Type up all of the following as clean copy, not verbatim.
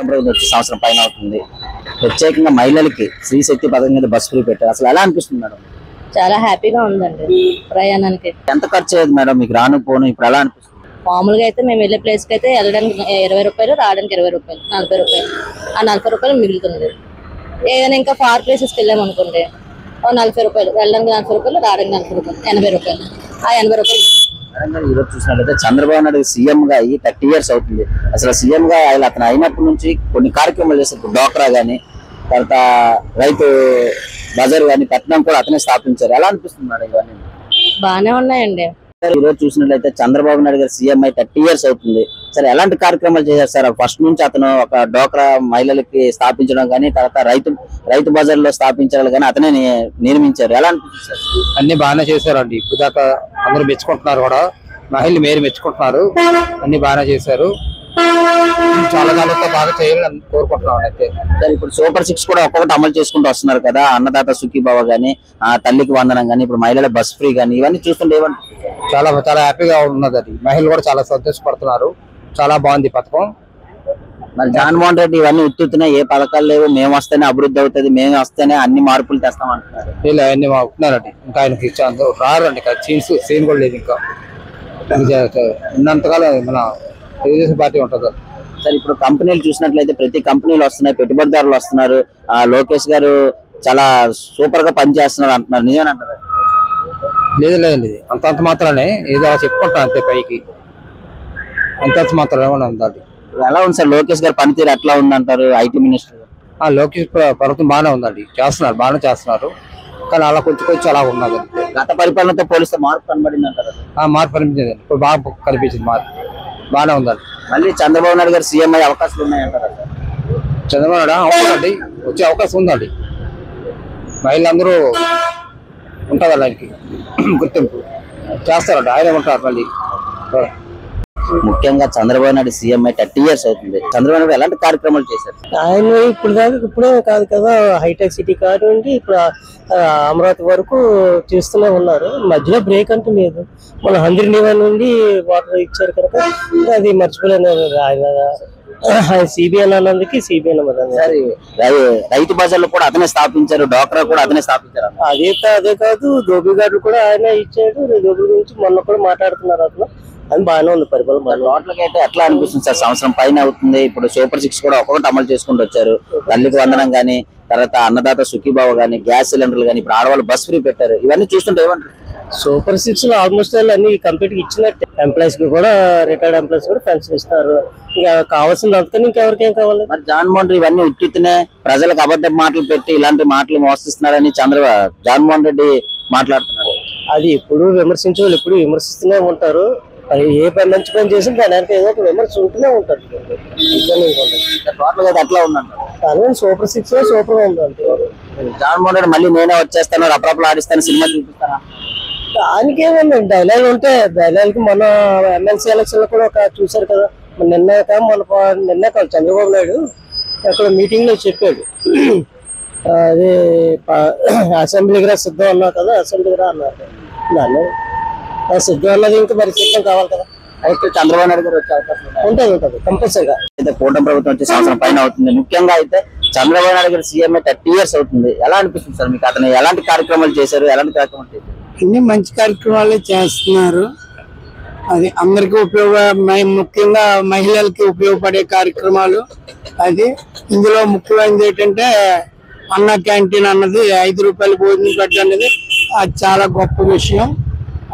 ప్రభుత్వం వచ్చే సంవత్సరం పైన అవుతుంది. ప్రత్యేకంగా మహిళలకి స్త్రీ శక్తి పథకం మీద బస్ ఫ్రీ పెట్టారు. అసలు ఎలా అనిపిస్తుంది మేడం? చాలా హ్యాపీగా ఉందండి ప్రయాణానికి. ఎంత ఖర్చు అయ్యేది మేడం మీకు రాను పోను? ఇప్పుడు ఎలా అనిపిస్తుంది? మామూలుగా అయితే మేము వెళ్ళే ప్లేస్ కి అయితే వెళ్ళడానికి 20 రూపాయలు, రావడానికి 20 రూపాయలు, 40 రూపాయలు. ఆ 40 రూపాయలు మిగులుతుంది. ఏదైనా ఇంకా ఫార్ ప్లేసెస్కి వెళ్ళాము అనుకోండి, 40 రూపాయలు, వెళ్ళడానికి 40 రూపాయలు, రావడానికి 40 రూపాయలు, 80 రూపాయలు. ఆ 80 రూపాయలు ఈరోజు చూసినట్లయితే చంద్రబాబు నాయుడు సీఎం గా అయ్యి 30 years అవుతుంది. అసలు సీఎం గా అతను అయినప్పటి నుంచి కొన్ని కార్యక్రమాలు చేస్తారు. డోక్రా గానీ, తర్వాత రైతు బజార్ గానీ పట్టణం కూడా అతనే స్థాపించారు. ఎలా అనిపిస్తుంది మేడం ఇవన్నీ? బాగానే ఉన్నాయండి. ఈ రోజు చూసినట్లయితే చంద్రబాబు నాయుడు గారు సీఎం అయి 30 years అవుతుంది. సరే, ఎలాంటి కార్యక్రమాలు చేశారు సార్? ఫస్ట్ నుంచి అతను ఒక డోక్రా మహిళలకి స్థాపించడం కానీ, తర్వాత రైతు బజార్ లో స్థాపించడం కానీ అతనే నిర్మించారు. ఎలా అనిపిస్తుంది సార్? అన్ని బాగానే చేశారండి. ఇప్పుడు దాకా అందరూ మెచ్చుకుంటున్నారు కూడా, మహిళలు మేరు మెచ్చుకుంటున్నారు. అన్ని బాగానే చేశారు. చాలా కాలంతో బాగా చేయాలని కోరుకుంటున్నాం. అయితే సార్, ఇప్పుడు సూపర్ 6 కూడా ఒక్కొక్కటి అమలు చేసుకుంటూ వస్తున్నారు కదా. అన్నదాత సుఖీభావ గానీ, తల్లికి వందనం గానీ, ఇప్పుడు మహిళల బస్ ఫ్రీ గానీ, ఇవన్నీ చూస్తుంటే ఏమనిపిస్తుంది? చాలా చాలా హ్యాపీగా ఉన్నది. అది మహిళలు కూడా చాలా సంతోషపడుతున్నారు. చాలా బాగుంది పథకం. మరి జగన్మోహన్ రెడ్డి ఇవన్నీ ఉత్తుతున్నాయి, ఏ పథకాలు లేవు, మేము వస్తేనే అభివృద్ధి అవుతుంది, మేము వస్తేనే అన్ని మార్పులు తెస్తాం అంటున్నారు. వీళ్ళు అవన్నీ మాకున్నారండి. ఇంకా ఆయనకి ఇచ్చారు రారండి. సీన్ కూడా లేదు. ఇంకా ఉన్నంతకాలం మన తెలుగుదేశం పార్టీ ఉంటుంది. సార్, ఇప్పుడు కంపెనీలు చూసినట్లయితే ప్రతి కంపెనీలు వస్తున్నాయి, పెట్టుబడిదారులు వస్తున్నారు. లోకేష్ గారు చాలా సూపర్ గా పనిచేస్తున్నారు అంటున్నారు. నిజమేనంటారు? లేదండి, అంతంత మాత్రమే ఏదో చెప్పుకుంటాం అంతే. పైకి అంతంత మాత్రమే ఉండాలి. ఎలా ఉంది సార్ లోకేష్ గారు పనితీరు ఎట్లా ఉందంటారు? ఐటీ మినిస్టర్ లోకేష్ ప్రభుత్వం బాగానే ఉందండి. బాగానే చేస్తున్నారు. కానీ అలా కొంచెం అలా ఉన్నది. గత పరిపాలనతో పోలిస్తే మార్పు కనబడింది అంటారు? మార్పు కనిపించింది. ఇప్పుడు బాగా కనిపించింది. మార్పు బాగానే ఉందండి. మళ్ళీ చంద్రబాబు నాయుడు గారు సీఎం అయ్యే అవకాశాలు ఉన్నాయంటారు? చంద్రబాబు నాయుడు అవునండి, వచ్చే అవకాశం ఉందండి. మహిళలందరూ ఉంటుంది ఆయనకి గుర్తింపు చేస్తారంట. ఆయన ఉంటారు. మళ్ళీ ముఖ్యంగా చంద్రబాబు నాయుడు సీఎం అయి 30 years అవుతుంది. చంద్రబాబు నాయుడు ఎలాంటి కార్యక్రమాలు చేశారు? ఆయన ఇప్పుడే కాదు కదా, హైటెక్ సిటీ కానివ్వండి, ఇప్పుడు అమరావతి వరకు చేస్తూనే ఉన్నారు. మధ్యలో బ్రేక్ అంటూ లేదు. మన 100 నుండి వాటర్ ఇచ్చారు కనుక అది మర్చిపోలేను. ఆయన సిబిఎన్ అన్నందుకు సిబిఎన్ రైతు బజార్లు కూడా అతనే స్థాపించారు, డోక్రా కూడా అతనే స్థాపించారు. అదే కాదు, ధోబీ గారు కూడా ఆయన ఇచ్చాడు. ధోబీ గురించి మొన్న కూడా మాట్లాడుతున్నారు. అతను అది బాగానే ఉంది పరిపాలన. రోడ్లకి అయితే ఎట్లా అనిపిస్తుంది సార్? సంవత్సరం పైన అవుతుంది. ఇప్పుడు సూపర్ 6 కూడా ఒక్కొక్కటి అమలు చేసుకుంటూ వచ్చారు. తల్లికి వందనం గానీ, తర్వాత అన్నదాత సుఖీభావ గానీ, గ్యాస్ సిలిండర్లు గానీ, ఇప్పుడు ఆడవాళ్ళు బస్ ఫ్రీ పెట్టారు. ఇవన్నీ చూస్తుంటే ఏమంటారు? సూపర్ 6 లో ఆల్మోస్ట్ అన్ని కంప్లీట్ గా ఇచ్చినట్టే. ఎంప్లాయీస్ కి కూడా, రిటైర్డ్ ఎంప్లాయీస్ కూడా పెన్షన్ ఇస్తారు. ఇంకా కావాల్సింది అంతకని ఇంకెవరికేం కావాలి? మరి జగన్మోహన్ రెడ్డి ఇవన్నీ ఉత్తునే ప్రజలకు అబద్ధ మాటలు పెట్టి ఇలాంటి మాటలు మోస్తున్నారని జగన్మోహన్ రెడ్డి మాట్లాడుతున్నారు. అది ఎప్పుడు విమర్శించే వాళ్ళు ఎప్పుడు విమర్శిస్తూనే ఉంటారు. ఏ పని మంచి పని చేసిన దానికి ఏదో ఒక విమర్శ ఉంటూనే ఉంటుంది. టోటల్ గా ఎట్లా ఉందంటారు? కానీ సూపర్ 6 లో సూపర్ గా ఉంది అంతే. జగన్మోహన్ రెడ్డి మళ్ళీ నేనే వచ్చేస్తాను, అప్పుడప్పుడు ఆడిస్తాను, సినిమా చూపిస్తాను. దానికి ఏమన్నా డైలాగ్ ఉంటే డైలాగ్ కి మన ఎమ్మెల్సీ ఎలక్షన్ లో కూడా ఒక చూసారు కదా. నిన్న కాదు, చంద్రబాబు నాయుడు అక్కడ మీటింగ్ లో చెప్పాడు. అదే అసెంబ్లీకి రా సిద్ధం అన్నారు కదా, అసెంబ్లీకి రా అన్నారు. దాన్ని సిద్ధం అన్నది ఇంకా మరి సిద్ధం కావాలి కదా. అయితే చంద్రబాబు నాయుడు గారు వచ్చే అవకాశం ఉంటుంది కంపల్సరీగా. అయితే కూటమి ప్రభుత్వం వచ్చే సంవత్సరం పైన అవుతుంది. ముఖ్యంగా అయితే చంద్రబాబు నాయుడు గారు సీఎం 30 years అవుతుంది. ఎలా అనిపిస్తుంది సార్ మీకు? అతను ఎలాంటి కార్యక్రమాలు చేశారు? ఎలాంటి కార్యక్రమాలు చేశారు? అన్ని మంచి కార్యక్రమాలే చేస్తున్నారు. అది అందరికీ ముఖ్యంగా మహిళలకి ఉపయోగపడే కార్యక్రమాలు. అది ఇందులో ముఖ్యమైనది ఏంటంటే అన్న క్యాంటీన్ అన్నది 5 రూపాయలు భోజనం పెట్టడం అనేది అది చాలా గొప్ప విషయం.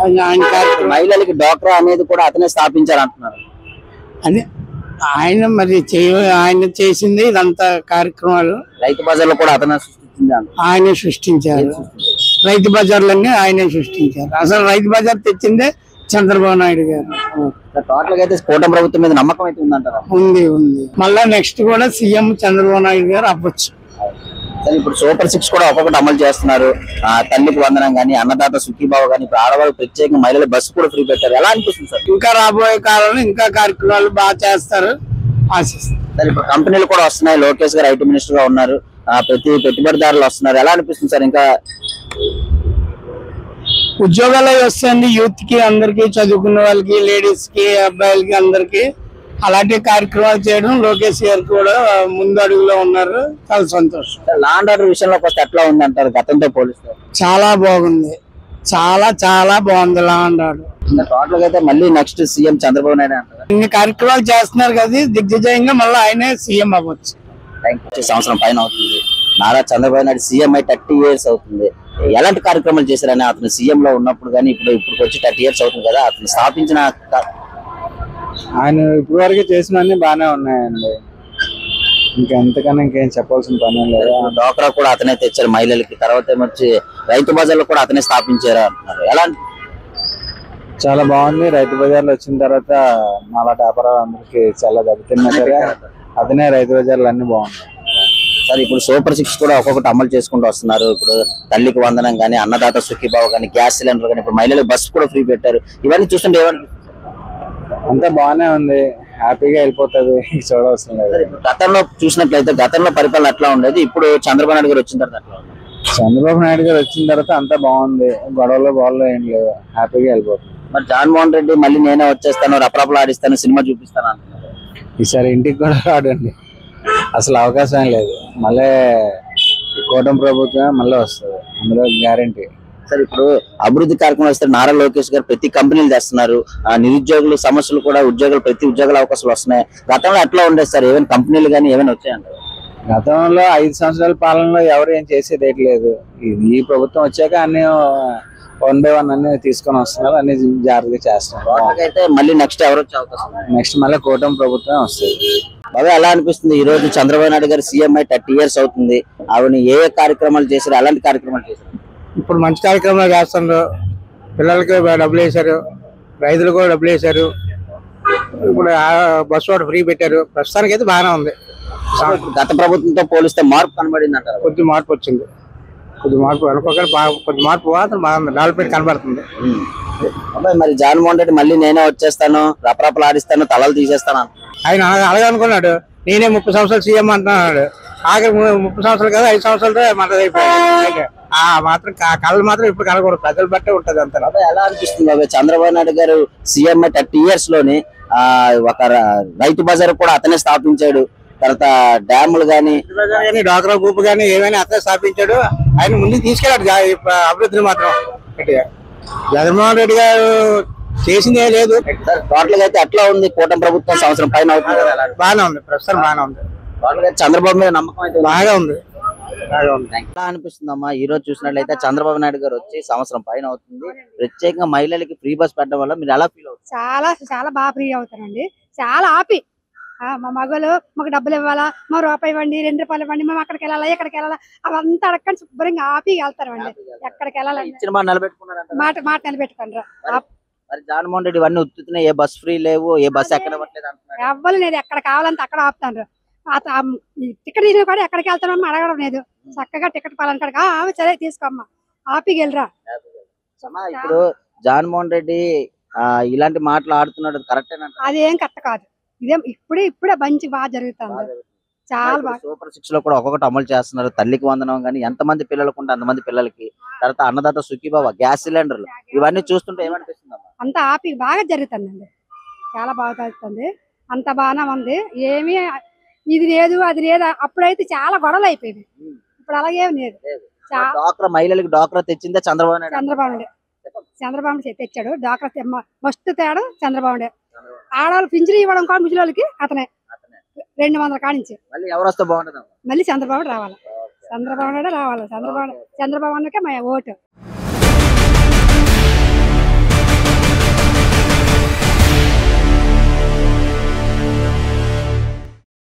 అది ఆయన కార్యక్రమం. మహిళలకి డోక్రా అనేది కూడా అతనే స్థాపించారు అంటున్నారు. అది ఆయన చేసింది ఇదంతా కార్యక్రమాలు. రైతు బజార్లు కూడా అతనే ఆయనే సృష్టించారు. రైతు బజార్లన్నీ ఆయనే సృష్టించారు. అసలు రైతు బజార్ తెచ్చిందే చంద్రబాబు నాయుడు గారు. టోటల్ గా అయితే కూటమి ప్రభుత్వం మీద నమ్మకం అయితే ఉందంటారా? ఉంది. మళ్ళా నెక్స్ట్ కూడా సీఎం చంద్రబాబు నాయుడు గారు అవ్వచ్చు. ఇప్పుడు సూపర్ 6 కూడా ఒక్కొక్కటి అమలు చేస్తున్నారు. తల్లికి వందనం గానీ, అన్నదాత సుఖీభావ గానీ, ఇప్పుడు ఆడవాళ్ళు ప్రత్యేకంగా మహిళల బస్సు కూడా ఫ్రీ పెట్టారు. ఎలా అనిపిస్తుంది సార్? ఇంకా రాబోయే కాలంలో ఇంకా కార్యక్రమాలు బాగా చేస్తారు ఆశిస్తారు. సార్, ఇప్పుడు కంపెనీలు కూడా వస్తున్నాయి. లోకేష్ గారు ఐటీ మినిస్టర్ గా ఉన్నారు. ప్రతి పెట్టుబడిదారులు వస్తున్నారు. ఎలా అనిపిస్తుంది సార్? ఇంకా ఉద్యోగాలు వస్తాయండి యూత్ కి, అందరికి, చదువుకున్న వాళ్ళకి, లేడీస్ కి, అబ్బాయిలకి అందరికి అలాంటి కార్యక్రమాలు చేయడం లోకేష్ గారు కూడా ముందు అడుగులో ఉన్నారు. చాలా సంతోషం. లా అండ్ ఆర్డర్ విషయంలోకి వస్తే ఎట్లా ఉంది అంటారు గతంతో పోలిస్తే? చాలా బాగుంది, చాలా చాలా బాగుంది లా అండ్ ఆర్డర్. టోటల్ గా అయితే మళ్ళీ నెక్స్ట్ సీఎం చంద్రబాబు నాయుడు అంటారు. ఇన్ని కార్యక్రమాలు చేస్తున్నారు కదా, దిగ్విజయంగా మళ్ళీ ఆయనే సీఎం అవ్వచ్చు. సంవత్సరం పైన అవుతుంది. నారా చంద్రబాబు నాయుడు సీఎం అయి 30 years అవుతుంది. ఎలాంటి కార్యక్రమాలు చేశారని అతను సీఎం లో ఉన్నప్పుడు కానీ ఇప్పుడు వచ్చి 30 years అవుతుంది కదా, అతను స్థాపించిన ఆయన ఇప్పుడు వరకు చేసినవన్నీ బాగానే ఉన్నాయండి. ఇంకెంతకన్నా ఇంకేం చెప్పాల్సిన పని లేదు. డ్వాక్రా కూడా అతనే తెచ్చారు మహిళలకి. తర్వాత ఏమొచ్చి రైతు బజార్లు కూడా అతనే స్థాపించారు అంటున్నారు. ఎలా చాలా బాగుంది. రైతు బజార్లు వచ్చిన తర్వాత నాలా వ్యాపారాలు అందరికి చాలా దెబ్బతిన్నా సరే అతనే రైతు బజార్లు అన్ని బాగున్నాయి సార్. ఇప్పుడు సూపర్ 6 కూడా ఒక్కొక్కటి అమలు చేసుకుంటూ వస్తున్నారు. ఇప్పుడు తల్లికి వందనం కానీ, అన్నదాత సుఖీభావ కానీ, గ్యాస్ సిలిండర్ కానీ, ఇప్పుడు మహిళలకు బస్సు కూడా ఫ్రీ పెట్టారు. ఇవన్నీ చూస్తుంటే ఏమనిపిస్తుంది? అంతా బాగానే ఉంది, హ్యాపీగా వెళ్ళిపోతుంది, చూడవలసిన లేదు. గతంలో చూసినట్లయితే గతంలో పరిపాలన ఎట్లా ఉండేది, ఇప్పుడు చంద్రబాబు నాయుడు గారు వచ్చిన తర్వాత ఎట్లా ఉంది? చంద్రబాబు నాయుడు గారు వచ్చిన తర్వాత అంతా బాగుంది, గొడవలు ఏం లేవు, హ్యాపీగా వెళ్ళిపోతుంది. మరి జగన్మోహన్ రెడ్డి మళ్ళీ నేనే వచ్చేస్తాను, రపరపలు ఆడిస్తాను, సినిమా చూపిస్తాను అంటున్నారు. ఈసారి ఇంటికి కూడా రాడండి, అసలు అవకాశం లేదు. మళ్ళీ కూటమి ప్రభుత్వం మళ్ళీ వస్తుంది, అందులో గ్యారంటీ. సార్ ఇప్పుడు అభివృద్ధి కార్యక్రమం వస్తే నారా లోకేష్ గారు ప్రతి కంపెనీలు తెస్తున్నారు. నిరుద్యోగులు సమస్యలు కూడా ప్రతి ఉద్యోగాల అవకాశాలు వస్తున్నాయి. గతంలో ఎట్లా ఉండేది సార్? ఏమైనా కంపెనీలు కానీ ఏమైనా వచ్చాయంటారు? గతంలో 5 సంవత్సరాల పాలనలో ఎవరు ఏం చేసేది లేదు. ఈ ప్రభుత్వం వచ్చాక అన్ని 1 by 1 అన్ని తీసుకొని వస్తున్నారు, అన్ని జాగ్రత్తగా చేస్తున్నారు. అయితే మళ్ళీ నెక్స్ట్ ఎవరు వచ్చే అవకాశం? నెక్స్ట్ మళ్ళీ కూటమి ప్రభుత్వం వస్తుంది. బాగా ఎలా అనిపిస్తుంది ఈ రోజు చంద్రబాబు నాయుడు గారు సీఎం అయి 30 years అవుతుంది? ఆవిడ ఏ కార్యక్రమాలు చేశారు, ఎలాంటి కార్యక్రమాలు చేశారు? ఇప్పుడు మంచి కార్యక్రమాలు చేస్తున్నారు. పిల్లలకి డబ్బులు వేశారు, రైతులు కూడా డబ్బులు వేశారు. ఇప్పుడు బస్సు వాడు ఫ్రీ పెట్టారు. ప్రస్తుతానికి అయితే బాగానే ఉంది. గత ప్రభుత్వంతో పోలిస్తే మార్పు కనబడింది అంటారు? కొద్ది మార్పు వచ్చింది, కొద్ది మార్పు అనుకోకుండా కొద్ది మార్పు మాత్రం బాగుంది, డెవలప్మెంట్ కనబడుతుంది. అబ్బాయి మరి జగన్మోహన్ రెడ్డి మళ్ళీ నేనే వచ్చేస్తాను, రపరపలు ఆడిస్తాను, తలలు తీసేస్తాను ఆయన అలాగే అనుకున్నాడు. నేనే 30 సంవత్సరాలు సీఎం అంటున్నాడు. ఆఖరి 30 సంవత్సరాలు కదా, 5 సంవత్సరాలతో మనది అయిపోయింది. మాత్రం కళ్ళు మాత్రం ఇప్పుడు కనకూడదు, ప్రజలు బట్టే ఉంటది అంత. ఎలా అనిపిస్తుంది బాబాయ్ చంద్రబాబు నాయుడు గారు సీఎం 30 years లోని ఒక రైతు బజార్ కూడా అతనే స్థాపించాడు. తర్వాత డ్యాములు గానీ, డ్వాక్రా గ్రూప్ గానీ ఏమైనా అతనే స్థాపించాడు. ఆయన ముందుకు తీసుకెళ్ళాడు అభివృద్ధిని మాత్రం. జగన్మోహన్ రెడ్డి గారు చేసింది ఏ లేదు. టోటల్ గా అయితే ఎట్లా ఉంది కూటమి ప్రభుత్వం? సంవత్సరం పైన అవుతుంది కదా, బాగానే ఉంది, ప్రస్తుతం బాగానే ఉంది. టోటల్ గా చంద్రబాబు మీద నమ్మకం అయితే బాగా ఉంది. ఎలా అనిపిస్తుందమ్మా ఈ రోజు చూసినట్లయితే చంద్రబాబు నాయుడు గారు వచ్చి సంవత్సరం పైన అవుతుంది, ప్రత్యేకంగా మహిళలకి ఫ్రీ బస్ పెట్టడం వల్ల మీరు ఎలా ఫీల్ అవుతుంది? చాలా చాలా బాగా ఫ్రీ అవుతారండి. చాలా హ్యాపీ. మా మగలు మాకు డబ్బులు ఇవ్వాలా, మా రూపాయి ఇవ్వండి, 2 రూపాయలు ఇవ్వండి, మేము అక్కడికి వెళ్ళాలా, ఎక్కడికి వెళ్ళాలా, అవంతా అడగండి, శుభ్రంగా హ్యాపీగా వెళ్తారండి. ఎక్కడికి వెళ్ళాలండి ఇచ్చిన మాట నిలబెట్టుకున్నారంట. మాట నిలబెట్టుకోండి. మరి జగన్మోహన్ రెడ్డి ఇవన్నీ ఉత్తుతున్నాయి, ఏ బస్ ఫ్రీ లేవు, ఏ బస్ ఎక్కడట్లేదు అంటున్నారు. ఎవ్వరు లేదు, ఎక్కడ కావాలంటే అక్కడ ఆపుతాను. టికెట్ తీసిన కూడా ఎక్కడికి వెళ్తానమ్మా అడగడం లేదు. చక్కగా టికెట్ పాలనకాడికి సరే తీసుకోమ్మా, హ్యాపీగా వెళ్ళరా. ఇప్పుడు జగన్మోహన్ రెడ్డి ఇలాంటి మాటలు ఆడుతున్నాడు, కరెక్టేనా? అదేం కరెక్ట్ కాదు. ఇప్పుడే మంచి బాగా జరుగుతుంది, చాలా బాగా. సూపర్ 6 లో కూడా ఒక్కొక్కటి అమలు చేస్తున్నారు. తల్లికి వందనం కానీ, ఎంతమంది పిల్లలకు ఉంటే అంతమంది పిల్లలకి, తర్వాత అన్నదాత సుఖీభావ, గ్యాస్ సిలిండర్లు, ఇవన్నీ చూస్తుంటే ఏమనిపిస్తుంది? అంత హ్యాపీ బాగా జరుగుతుందండి, చాలా బాగా జరుగుతుంది. అంత బాగానే ఉంది. ఏమి ఇది లేదు అది లేదు, అప్పుడైతే చాలా గొడవలు అయిపోయింది. ఇప్పుడు అలాగేం లేదు. డ్వాక్రా మహిళలకు డ్వాక్రా తెచ్చిందే చంద్రబాబు నాయుడు. చంద్రబాబు తెచ్చాడు డ్వాక్రా. ఫస్ట్ తేడా చంద్రబాబు. ఆడవాళ్ళు పింఛను ఇవ్వడం కూడా ముసలికి అతనే 200 కానించి. మళ్ళీ ఎవరు వస్తే బాగుంటుంది? మళ్ళీ చంద్రబాబు రావాలి, చంద్రబాబు నాయుడు రావాలి. చంద్రబాబు అన్నకే మా ఓటు.